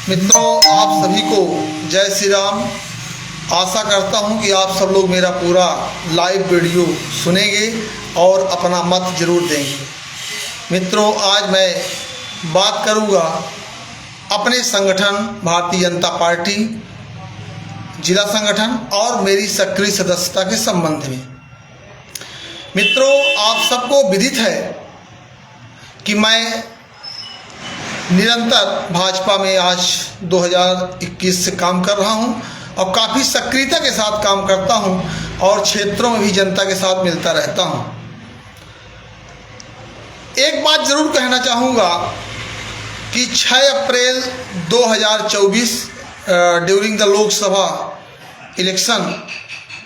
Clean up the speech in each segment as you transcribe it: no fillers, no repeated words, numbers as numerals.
मित्रों, आप सभी को जय श्री राम। आशा करता हूं कि आप सब लोग मेरा पूरा लाइव वीडियो सुनेंगे और अपना मत जरूर देंगे। मित्रों, आज मैं बात करूंगा अपने संगठन भारतीय जनता पार्टी जिला संगठन और मेरी सक्रिय सदस्यता के संबंध में। मित्रों, आप सबको विदित है कि मैं निरंतर भाजपा में आज 2021 से काम कर रहा हूं और काफ़ी सक्रियता के साथ काम करता हूं और क्षेत्रों में भी जनता के साथ मिलता रहता हूं। एक बात जरूर कहना चाहूँगा कि 6 अप्रैल 2024 ड्यूरिंग द लोकसभा इलेक्शन,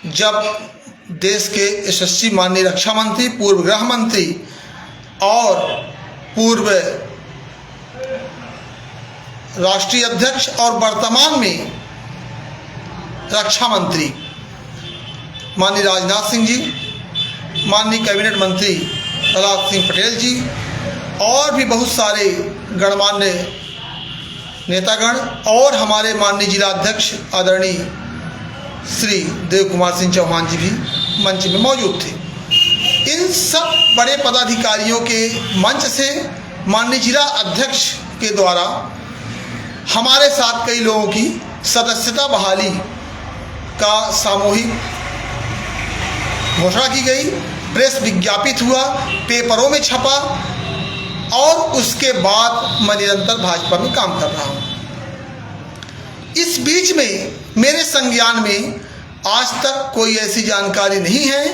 जब देश के यशस्वी माननीय रक्षा मंत्री, पूर्व गृह मंत्री और पूर्व राष्ट्रीय अध्यक्ष और वर्तमान में रक्षा मंत्री माननीय राजनाथ सिंह जी, माननीय कैबिनेट मंत्री प्रहलाद सिंह पटेल जी और भी बहुत सारे गणमान्य नेतागण और हमारे माननीय जिला अध्यक्ष आदरणीय श्री देव कुमार सिंह चौहान जी भी मंच में मौजूद थे। इन सब बड़े पदाधिकारियों के मंच से माननीय जिला अध्यक्ष के द्वारा हमारे साथ कई लोगों की सदस्यता बहाली का सामूहिक घोषणा की गई, प्रेस विज्ञापित हुआ, पेपरों में छपा और उसके बाद मैं निरंतर भाजपा में काम कर रहा हूं। इस बीच में मेरे संज्ञान में आज तक कोई ऐसी जानकारी नहीं है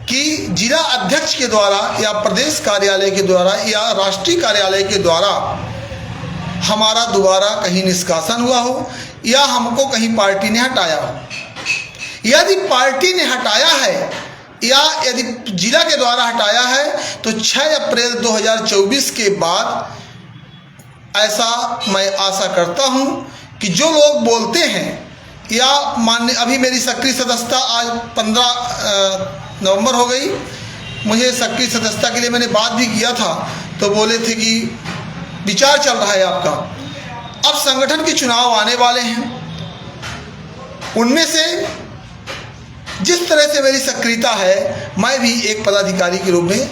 कि जिला अध्यक्ष के द्वारा या प्रदेश कार्यालय के द्वारा या राष्ट्रीय कार्यालय के द्वारा हमारा दोबारा कहीं निष्कासन हुआ हो या हमको कहीं पार्टी ने हटाया हो। यदि पार्टी ने हटाया है या यदि जिला के द्वारा हटाया है तो 6 अप्रैल 2024 के बाद ऐसा मैं आशा करता हूं कि जो लोग बोलते हैं या मान्य, अभी मेरी सक्रिय सदस्यता आज 15 नवंबर हो गई। मुझे सक्रिय सदस्यता के लिए मैंने बात भी किया था तो बोले थे कि विचार चल रहा है आपका। अब संगठन के चुनाव आने वाले हैं, उनमें से जिस तरह से मेरी सक्रियता है मैं भी एक पदाधिकारी के रूप में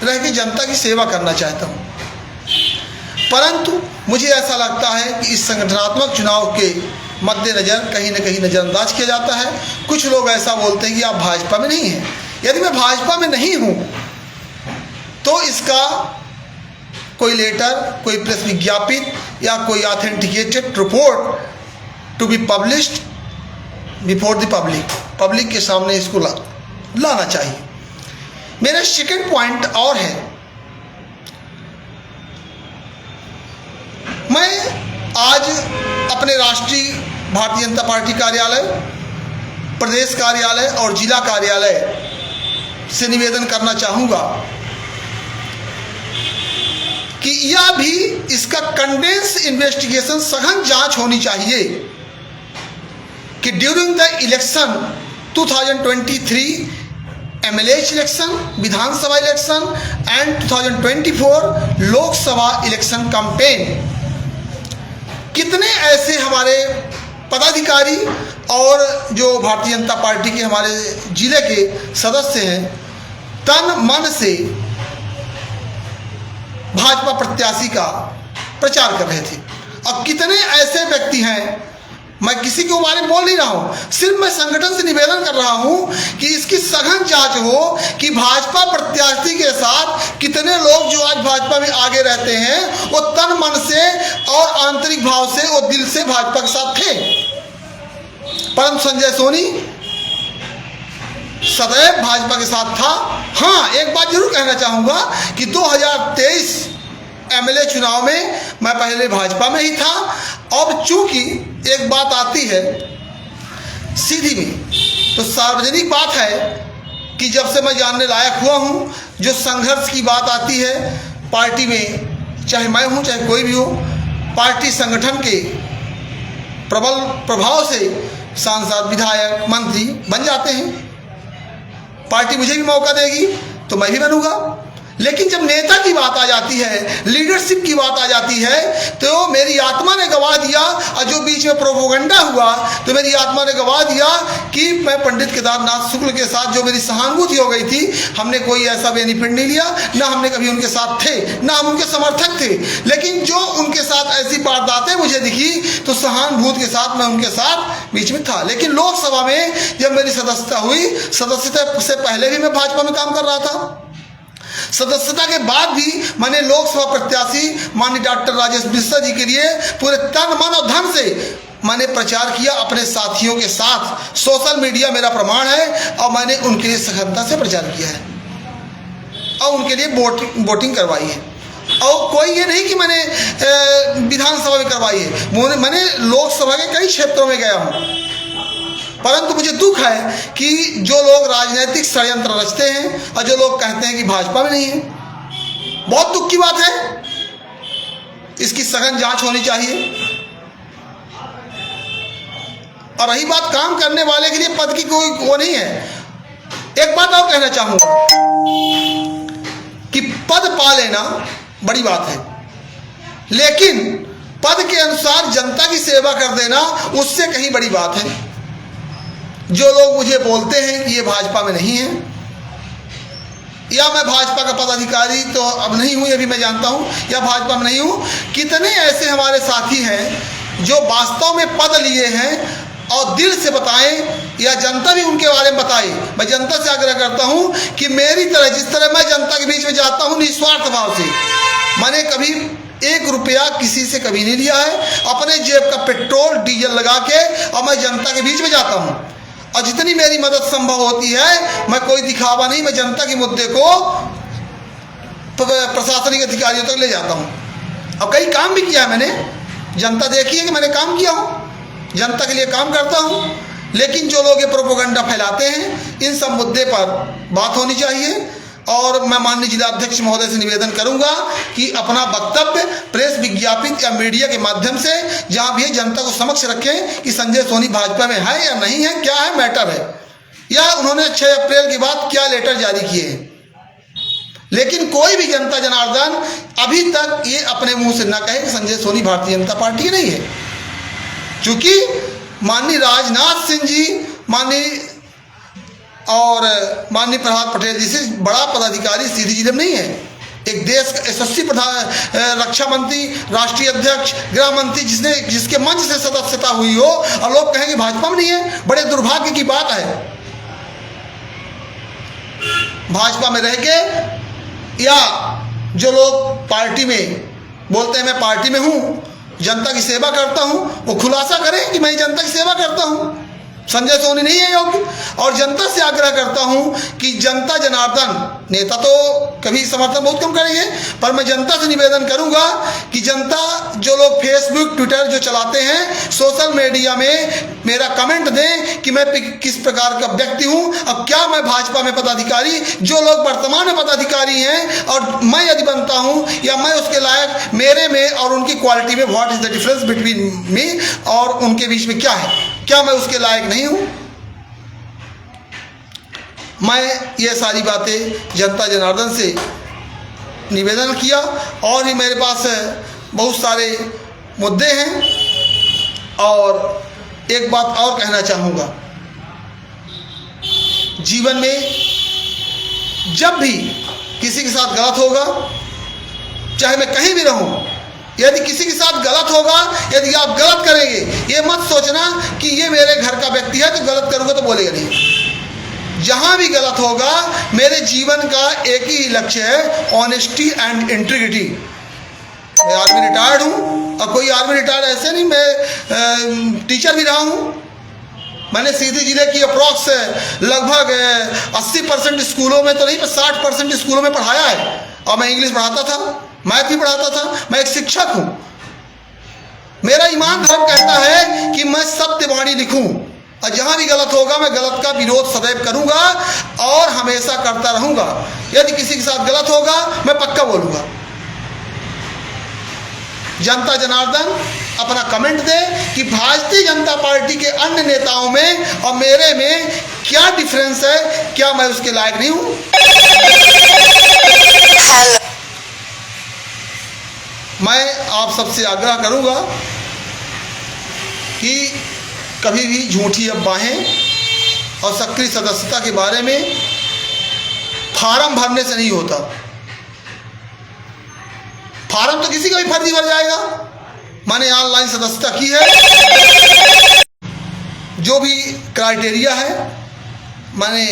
रह के जनता की सेवा करना चाहता हूं। परंतु मुझे ऐसा लगता है कि इस संगठनात्मक चुनाव के मद्देनजर कहीं न कहीं नज़रअंदाज किया जाता है। कुछ लोग ऐसा बोलते हैं कि आप भाजपा में नहीं हैं। यदि मैं भाजपा में नहीं हूं तो इसका कोई लेटर, कोई प्रेस विज्ञापित या कोई authenticated report to be published before the public के सामने इसको लाना चाहिए। मेरा सेकंड पॉइंट और है, मैं आज अपने राष्ट्रीय भारतीय जनता पार्टी कार्यालय, प्रदेश कार्यालय और जिला कार्यालय से निवेदन करना चाहूँगा कि यह भी इसका कंडेंस इन्वेस्टिगेशन, सघन जांच होनी चाहिए कि during the election 2023 MLA election, Vidhan Sabha election and 2024 Lok Sabha election campaign, कितने ऐसे हमारे पदाधिकारी और जो भारतीय जनता पार्टी के हमारे जिले के सदस्य हैं तन मन से भाजपा प्रत्याशी का प्रचार कर रहे थे। अब कितने ऐसे व्यक्ति हैं, मैं किसी के बारे में बोल नहीं रहा हूं, सिर्फ मैं संगठन से निवेदन कर रहा हूं कि इसकी सघन जांच हो कि भाजपा प्रत्याशी के साथ कितने लोग जो आज भाजपा में आगे रहते हैं वो तन मन से और आंतरिक भाव से और दिल से भाजपा के साथ थे। परंतु संजय सोनी सदैव भाजपा के साथ था। हाँ, एक बात जरूर कहना चाहूँगा कि 2023 एमएलए चुनाव में मैं पहले भाजपा में ही था। अब चूंकि एक बात आती है सीधी में, तो सार्वजनिक बात है कि जब से मैं जानने लायक हुआ हूँ, जो संघर्ष की बात आती है पार्टी में, चाहे मैं हूँ चाहे कोई भी हो, पार्टी संगठन के प्रबल प्रभाव से सांसद, विधायक, मंत्री बन जाते हैं। पार्टी मुझे भी मौका देगी तो मैं भी बनूंगा। लेकिन जब नेता की बात आ जाती है, लीडरशिप की बात आ जाती है, तो मेरी आत्मा ने गवाह दिया, और जो बीच में प्रोपोगंडा हुआ तो मेरी आत्मा ने गवाह दिया कि मैं पंडित केदारनाथ शुक्ल के साथ जो मेरी सहानुभूति हो गई थी, हमने कोई ऐसा बेनिफिट नहीं लिया, ना हमने कभी उनके साथ थे, ना हम उनके समर्थक थे। लेकिन जो उनके साथ ऐसी वारदातें मुझे दिखी तो सहानुभूति के साथ मैं उनके साथ बीच में था। लेकिन लोकसभा में जब मेरी सदस्यता हुई, सदस्यता से पहले भी मैं भाजपा में काम कर रहा था, सदस्यता के बाद भी मैंने लोकसभा प्रत्याशी माननीय डॉक्टर राजेश मिश्रा जी के लिए पूरे तन मन और धन से मैंने प्रचार किया अपने साथियों के साथ। सोशल मीडिया मेरा प्रमाण है, और मैंने उनके लिए सघनता से प्रचार किया है और उनके लिए वोटिंग करवाई है। और कोई ये नहीं कि मैंने विधानसभा में करवाई है, मैंने लोकसभा के कई क्षेत्रों में गया हूँ। परंतु मुझे दुख है कि जो लोग राजनीतिक षड्यंत्र रचते हैं और जो लोग कहते हैं कि भाजपा में नहीं है, बहुत दुख की बात है। इसकी सघन जांच होनी चाहिए। और रही बात काम करने वाले के लिए पद की कोई वो नहीं है। एक बात और कहना चाहूंगा कि पद पा लेना बड़ी बात है, लेकिन पद के अनुसार जनता की सेवा कर देना उससे कहीं बड़ी बात है। जो लोग मुझे बोलते हैं कि ये भाजपा में नहीं है, या मैं भाजपा का पदाधिकारी तो अब नहीं हूं, ये भी मैं जानता हूं, या भाजपा में नहीं हूं, कितने ऐसे हमारे साथी हैं जो वास्तव में पद लिए हैं और दिल से बताएं, या जनता भी उनके बारे में बताए। मैं जनता से आग्रह करता हूं कि मेरी तरह, जिस तरह मैं जनता के बीच में जाता हूं निस्वार्थ भाव से, मैंने कभी 1 रुपया किसी से कभी नहीं लिया है, अपने जेब का पेट्रोल डीजल लगा के, और मैं जनता के बीच में जाता हूं। और जितनी मेरी मदद संभव होती है, मैं कोई दिखावा नहीं, मैं जनता के मुद्दे को प्रशासनिक अधिकारियों तक ले जाता हूं। और कई काम भी किया है मैंने, जनता देखी है कि मैंने काम किया हूं, जनता के लिए काम करता हूं। लेकिन जो लोग ये प्रोपोगंडा फैलाते हैं, इन सब मुद्दे पर बात होनी चाहिए। और मैं माननीय जिलाध्यक्ष महोदय से निवेदन करूंगा कि अपना वक्तव्य प्रेस विज्ञापित या मीडिया के माध्यम से जहां भी जनता को समक्ष रखें कि संजय सोनी भाजपा में है या नहीं है, क्या है मैटर है, या उन्होंने 6 अप्रैल के बाद क्या लेटर जारी किए हैं। लेकिन कोई भी जनता जनार्दन अभी तक ये अपने मुंह से ना कहे कि संजय सोनी भारतीय जनता पार्टी नहीं है, क्योंकि माननीय राजनाथ सिंह जी, माननीय प्रहलाद पटेल जी से बड़ा पदाधिकारी सीधी जिले में नहीं है। एक देश का यशस्वी प्रधान, रक्षा मंत्री, राष्ट्रीय अध्यक्ष, गृह मंत्री, जिसके मंच से सदस्यता हुई हो, और लोग कहेंगे भाजपा में नहीं है, बड़े दुर्भाग्य की बात है। भाजपा में रह के, या जो लोग पार्टी में बोलते हैं मैं पार्टी में हूं, जनता की सेवा करता हूं, वो खुलासा करें कि मैं जनता की सेवा करता हूं। संजय सोनी नहीं है योग्य। और जनता से आग्रह करता हूं कि जनता जनार्दन, नेता तो कभी समर्थन बहुत कम करेंगे, पर मैं जनता से निवेदन करूंगा कि जनता, जो लोग फेसबुक ट्विटर जो चलाते हैं, सोशल मीडिया में मेरा कमेंट दें कि मैं किस प्रकार का व्यक्ति हूं, और क्या मैं भाजपा में पदाधिकारी, जो लोग वर्तमान में पदाधिकारी हैं और मैं यदि बनता हूं या मैं उसके लायक, मेरे में और उनकी क्वालिटी में what is the difference between me और उनके बीच में क्या है, क्या मैं उसके लायक नहीं हूं। मैं ये सारी बातें जनता जनार्दन से निवेदन किया, और भी मेरे पास बहुत सारे मुद्दे हैं। और एक बात और कहना चाहूँगा, जीवन में जब भी किसी के साथ गलत होगा, चाहे मैं कहीं भी रहूं, यदि किसी के साथ गलत होगा, यदि आप गलत करेंगे, ये मत सोचना कि ये मेरे घर का व्यक्ति है तो गलत करूंगा तो बोलेगा नहीं। जहां भी गलत होगा, मेरे जीवन का एक ही लक्ष्य है, ऑनेस्टी एंड इंटीग्रिटी। मैं आर्मी रिटायर्ड हूं, और कोई आर्मी रिटायर्ड ऐसे नहीं, मैं टीचर भी रहा हूं। मैंने सीधी जिले की अप्रॉक्स लगभग 80% स्कूलों में तो नहीं, पर 60% स्कूलों में पढ़ाया है। और मैं इंग्लिश पढ़ाता था, मैथ भी पढ़ाता था, मैं एक शिक्षक हूं। मेरा ईमान धर्म कहता है कि मैं सत्यवाणी लिखूं, और जहां भी गलत होगा मैं गलत का विरोध सदैव करूंगा और हमेशा करता रहूंगा। यदि किसी के साथ गलत होगा, मैं पक्का बोलूंगा। जनता जनार्दन अपना कमेंट दे कि भारतीय जनता पार्टी के अन्य नेताओं में और मेरे में क्या डिफरेंस है, क्या मैं उसके लायक नहीं हूं। मैं आप सबसे आग्रह करूंगा कि कभी भी झूठी अफवाहें और सक्रिय सदस्यता के बारे में फार्म भरने से नहीं होता। फार्म तो किसी का भी फर्जी भर जाएगा। मैंने ऑनलाइन सदस्यता की है, जो भी क्राइटेरिया है मैंने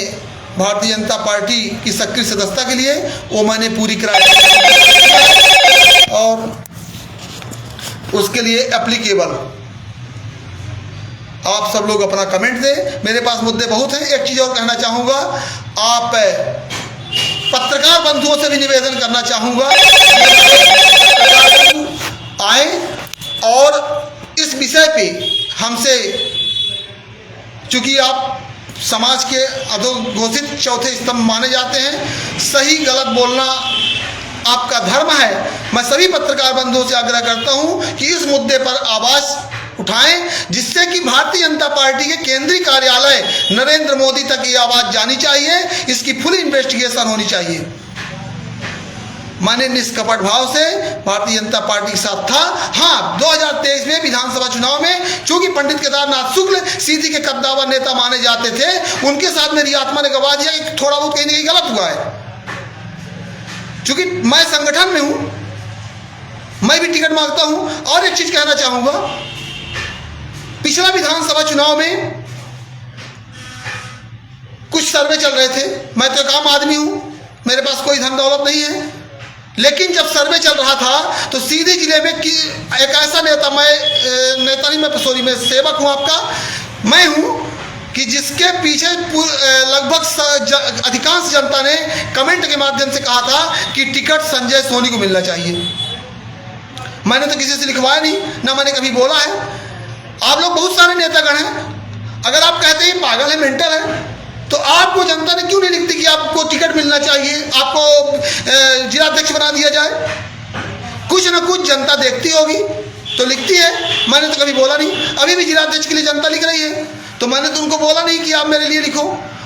भारतीय जनता पार्टी की सक्रिय सदस्यता के लिए वो मैंने पूरी क्राइटेरिया और उसके लिए एप्लीकेबल आप सब लोग अपना कमेंट दें। मेरे पास मुद्दे बहुत हैं। एक चीज़ और कहना चाहूँगा, आप पत्रकार बंधुओं से भी निवेदन करना चाहूँगा, आए और इस विषय पे हमसे, चूँकि आप समाज के अधोघोषित चौथे स्तंभ माने जाते हैं, सही गलत बोलना आपका धर्म है। मैं सभी पत्रकार बंधुओं से आग्रह करता हूं कि इस मुद्दे पर आवाज उठाएं, जिससे कि भारतीय जनता पार्टी के केंद्रीय कार्यालय नरेंद्र मोदी तक ये आवाज जानी चाहिए। इसकी फुल इन्वेस्टिगेशन होनी चाहिए। मैंने निष्कपट भाव से भारतीय जनता पार्टी के साथ था। हाँ, 2023 में विधानसभा चुनाव में चूंकि पंडित केदारनाथ शुक्ल सीधी के कद्दावर नेता माने जाते थे, उनके साथ मेरी आत्मा ने गवाह दिया कि थोड़ा बहुत कहीं ना कहीं गलत हुआ है। चूंकि मैं संगठन में हूं, मैं भी टिकट मांगता हूं। और एक चीज कहना चाहूंगा, पिछला विधानसभा चुनाव में कुछ सर्वे चल रहे थे। मैं तो एक आम आदमी हूं, मेरे पास कोई धन दौलत नहीं है, लेकिन जब सर्वे चल रहा था तो सीधी जिले में एक ऐसा नेता, मैं सेवक हूं आपका, मैं हूं कि जिसके पीछे लगभग अधिकांश जनता ने कमेंट के माध्यम से कहा था कि टिकट संजय सोनी को मिलना चाहिए। मैंने तो किसी से लिखवाया नहीं, ना मैंने कभी बोला है। आप लोग बहुत सारे नेतागण हैं, अगर आप कहते हैं पागल है, मेंटल है, तो आपको जनता ने क्यों नहीं लिखती कि आपको टिकट मिलना चाहिए, आपको जिलाध्यक्ष बना दिया जाए? कुछ ना कुछ जनता देखती होगी तो लिखती है। मैंने तो कभी बोला नहीं। अभी भी जिलाध्यक्ष के लिए जनता लिख रही है, तो मैंने तो उनको बोला नहीं कि आप मेरे लिए लिखो।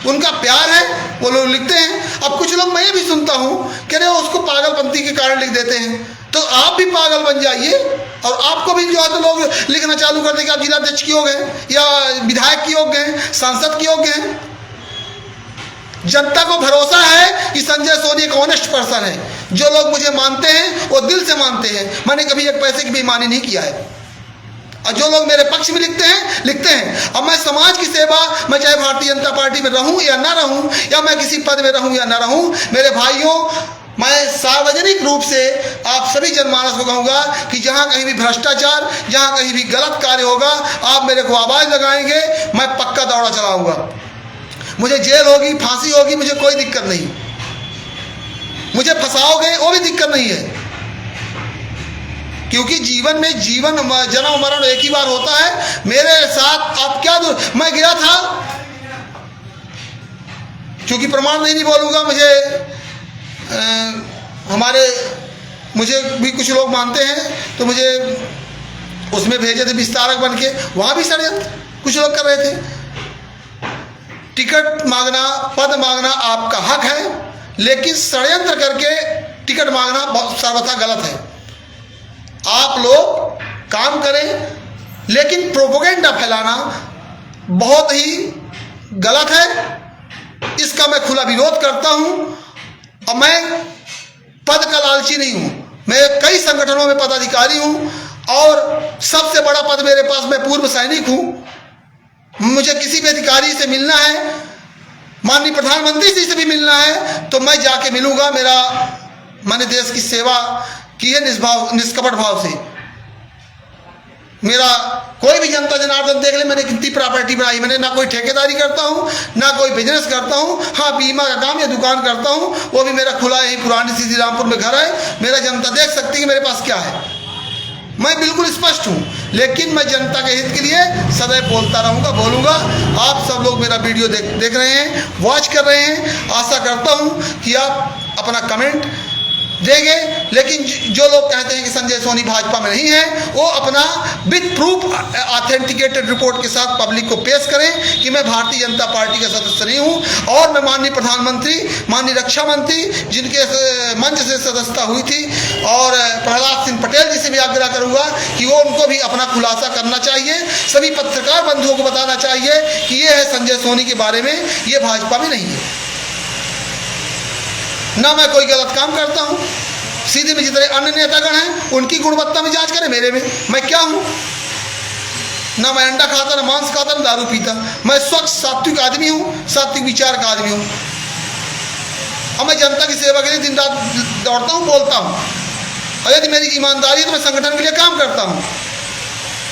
उनका प्यार है, वो लोग लिखते हैं। अब कुछ लोग, मैं भी सुनता हूँ कि अरे उसको पागलपंती के कारण लिख देते हैं, तो आप भी पागल बन जाइए और आपको भी जो है तो लोग लिखना चालू कर देंगे आप जिलाध्यक्ष के योग्य हैं या विधायक के योग्य हैं, सांसद के योग्य हैं। जनता को भरोसा है कि संजय सोनी एक ऑनेस्ट पर्सन है। जो लोग मुझे मानते हैं वो दिल से मानते हैं। मैंने कभी एक पैसे की बेईमानी नहीं किया है। और जो लोग मेरे पक्ष में लिखते हैं। अब मैं समाज की सेवा, मैं चाहे भारतीय जनता पार्टी में रहूं या ना रहूं, या मैं किसी पद में रहूं या ना रहूं, मेरे भाइयों, मैं सार्वजनिक रूप से आप सभी जनमानस को कहूँगा कि जहाँ कहीं भी भ्रष्टाचार, जहाँ कहीं भी गलत कार्य होगा, आप मेरे को आवाज़ लगाएंगे, मैं पक्का दौड़ा चलाऊँगा। मुझे जेल होगी, फांसी होगी, मुझे कोई दिक्कत नहीं। मुझे फंसाओगे वो भी दिक्कत नहीं है, क्योंकि जीवन में जन्म मरण एक ही बार होता है। मेरे साथ आप क्या मैं गया था, क्योंकि प्रमाण नहीं बोलूँगा, मुझे भी कुछ लोग मानते हैं, तो मुझे उसमें भेजे थे विस्तारक बन के। वहाँ भी षड्यंत्र कुछ लोग कर रहे थे। टिकट मांगना, पद मांगना आपका हक है, लेकिन षड्यंत्र करके टिकट मांगना सर्वथा गलत है। आप लोग काम करें, लेकिन प्रोपेगेंडा फैलाना बहुत ही गलत है। इसका मैं खुला विरोध करता हूं। और मैं पद का लालची नहीं हूं। मैं कई संगठनों में पदाधिकारी हूं और सबसे बड़ा पद मेरे पास, मैं पूर्व सैनिक हूं। मुझे किसी भी अधिकारी से मिलना है, माननीय प्रधानमंत्री जी से भी मिलना है, तो मैं जाके मिलूंगा। मैंने देश की सेवा की है निष्कपट भाव से। मेरा कोई भी जनता जनार्दन देख ले, मैंने कितनी प्रॉपर्टी बनाई। मैंने ना कोई ठेकेदारी करता हूँ, ना कोई बिजनेस करता हूँ। हाँ, बीमा का काम या दुकान करता हूँ, वो भी मेरा खुला है। पुरानी सीधी रामपुर में घर है। मेरा जनता देख सकती है कि मेरे पास क्या है। मैं बिल्कुल स्पष्ट हूँ, लेकिन मैं जनता के हित के लिए सदैव बोलता रहूँगा, बोलूँगा। आप सब लोग मेरा वीडियो देख रहे हैं, वॉच कर रहे हैं। आशा करता हूँ कि आप अपना कमेंट देंगे। लेकिन जो लोग कहते हैं कि संजय सोनी भाजपा में नहीं है, वो अपना विद प्रूफ ऑथेंटिकेटेड रिपोर्ट के साथ पब्लिक को पेश करें कि मैं भारतीय जनता पार्टी का सदस्य नहीं हूं और मैं माननीय प्रधानमंत्री, माननीय रक्षा मंत्री, जिनके मंच से सदस्यता हुई थी, और प्रहलाद सिंह पटेल जी से भी आग्रह करूंगा कि वो उनको भी अपना खुलासा करना चाहिए। सभी पत्रकार बंधुओं को बताना चाहिए कि ये है संजय सोनी के बारे में, ये भाजपा में नहीं है। ना मैं कोई गलत काम करता हूं, सीधे में जितने अन्य नेतागण हैं उनकी गुणवत्ता में जांच करें, मेरे में मैं क्या हूं। ना मैं अंडा खाता, ना मांस खाता, ना दारू पीता। मैं स्वच्छ सात्विक आदमी हूं, सात्विक विचार का आदमी हूं, और मैं जनता की सेवा के लिए दिन रात दौड़ता हूं, बोलता हूं, और यदि मेरी ईमानदारी है तो मैं संगठन के लिए काम करता हूं,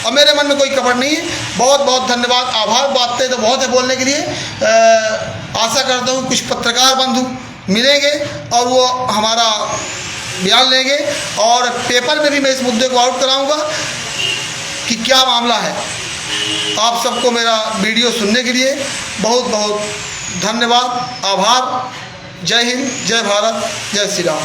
और मेरे मन में कोई कपट नहीं है। बहुत बहुत धन्यवाद, आभार। बातें तो बहुत है बोलने के लिए। आशा करता हूँ कुछ पत्रकार बंधु मिलेंगे और वो हमारा बयान लेंगे, और पेपर में भी मैं इस मुद्दे को आउट कराऊंगा कि क्या मामला है। आप सबको मेरा वीडियो सुनने के लिए बहुत बहुत धन्यवाद, आभार। जय हिंद, जय भारत, जय श्री राम।